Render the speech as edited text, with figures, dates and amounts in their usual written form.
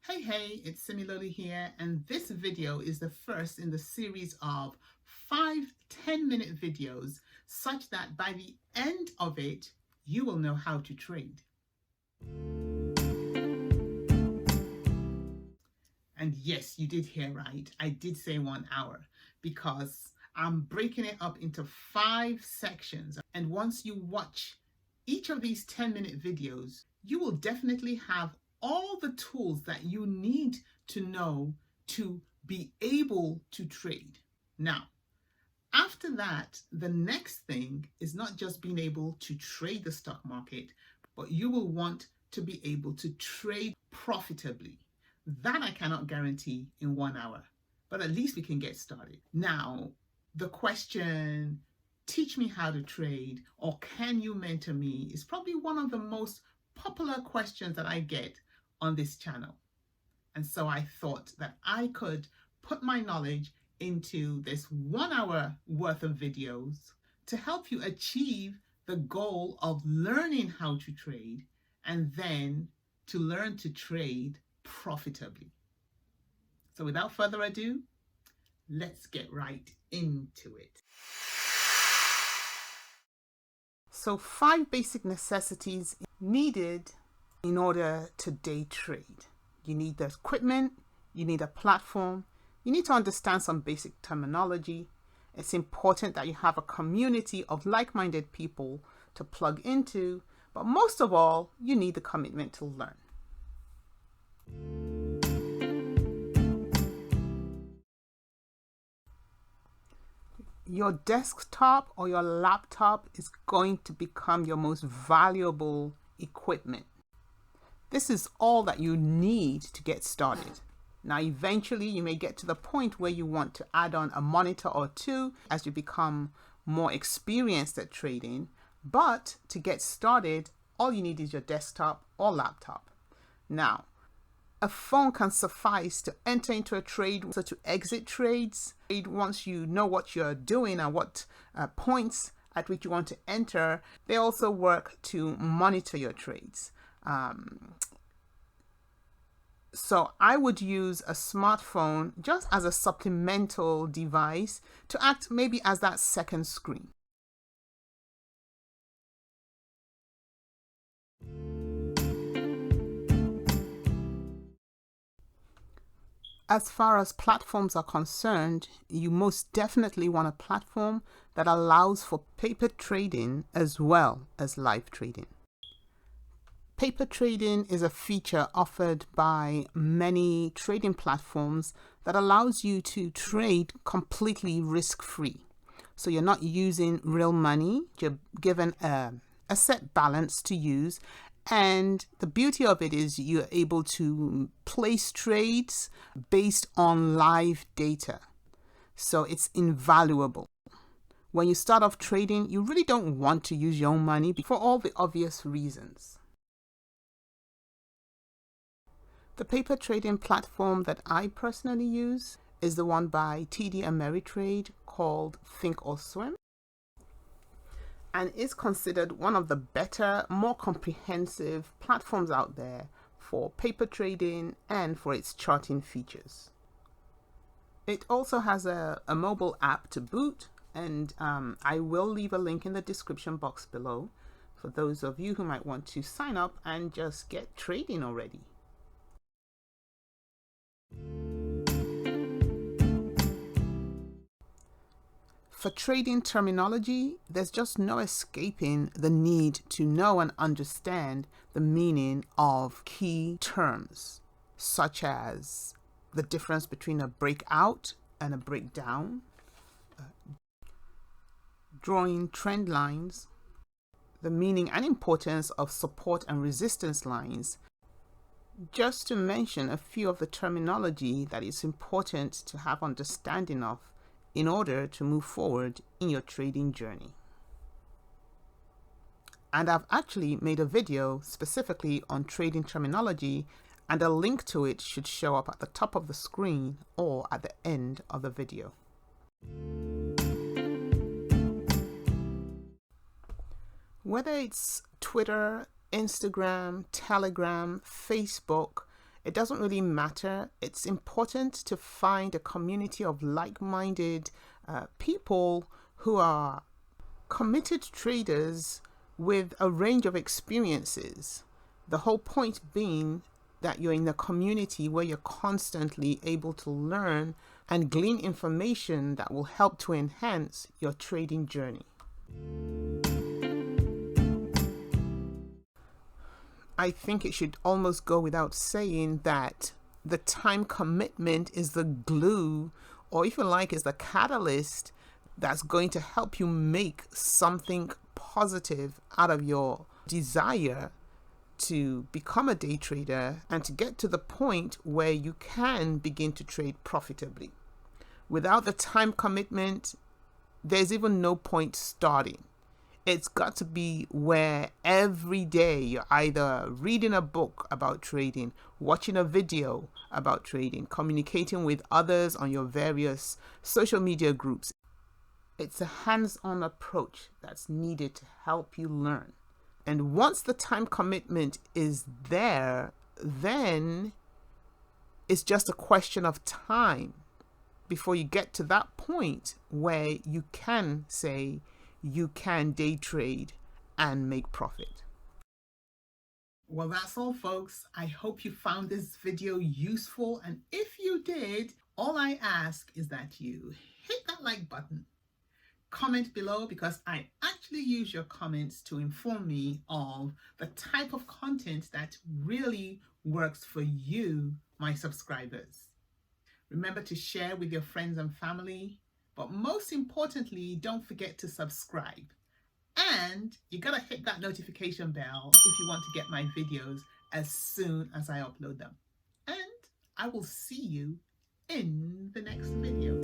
Hey, it's Similarly here, and this video is the first in the series of 5 10-minute videos such that by the end of it, you will know how to trade. And yes, you did hear right. I did say 1 hour because I'm breaking it up into 5 sections. And once you watch each of these 10-minute videos, you will definitely have all the tools that you need to know to be able to trade. Now, after that, the next thing is not just being able to trade the stock market, but you will want to be able to trade profitably. That I cannot guarantee in 1 hour, but at least we can get started. Now, the question, teach me how to trade, or can you mentor me, is probably one of the most popular questions that I get on this channel. And so I thought that I could put my knowledge into this 1 hour worth of videos to help you achieve the goal of learning how to trade and then to learn to trade profitably. So without further ado, let's get right into it. So 5 basic necessities needed in order to day trade. You need the equipment, you need a platform, you need to understand some basic terminology. It's important that you have a community of like-minded people to plug into, but most of all, you need the commitment to learn. Your desktop or your laptop is going to become your most valuable equipment. This is all that you need to get started. Now, eventually you may get to the point where you want to add on a monitor or two as you become more experienced at trading. But to get started, all you need is your desktop or laptop. Now, a phone can suffice to enter into a trade, so to exit trades. Once you know what you're doing and what points at which you want to enter, they also work to monitor your trades. So I would use a smartphone just as a supplemental device to act maybe as that second screen. As far as platforms are concerned, you most definitely want a platform that allows for paper trading as well as live trading. Paper trading is a feature offered by many trading platforms that allows you to trade completely risk-free. So you're not using real money, you're given a set balance to use, and the beauty of it is you're able to place trades based on live data. So it's invaluable. When you start off trading, you really don't want to use your own money for all the obvious reasons. The paper trading platform that I personally use is the one by TD Ameritrade called Thinkorswim, and is considered one of the better, more comprehensive platforms out there for paper trading and for its charting features. It also has a mobile app to boot, and I will leave a link in the description box below for those of you who might want to sign up and just get trading already. For trading terminology, there's just no escaping the need to know and understand the meaning of key terms, such as the difference between a breakout and a breakdown, drawing trend lines, the meaning and importance of support and resistance lines, just to mention a few of the terminology that is important to have understanding of in order to move forward in your trading journey. And I've actually made a video specifically on trading terminology, and a link to it should show up at the top of the screen or at the end of the video. Whether it's Twitter, Instagram, Telegram, Facebook, It doesn't really matter. It's important to find a community of like-minded people who are committed traders with a range of experiences. The whole point being that you're in a community where you're constantly able to learn and glean information that will help to enhance your trading journey. I think it should almost go without saying that the time commitment is the glue, or if you like, is the catalyst that's going to help you make something positive out of your desire to become a day trader and to get to the point where you can begin to trade profitably. Without the time commitment, there's even no point starting. It's got to be where every day you're either reading a book about trading, watching a video about trading, communicating with others on your various social media groups. It's a hands-on approach that's needed to help you learn. And once the time commitment is there, then it's just a question of time before you get to that point where you can say you can day trade and make profit. Well, that's all, folks. I hope you found this video useful. And if you did, all I ask is that you hit that like button. Comment below, because I actually use your comments to inform me of the type of content that really works for you, my subscribers. Remember to share with your friends and family, but most importantly, don't forget to subscribe. And you gotta hit that notification bell if you want to get my videos as soon as I upload them. And I will see you in the next video.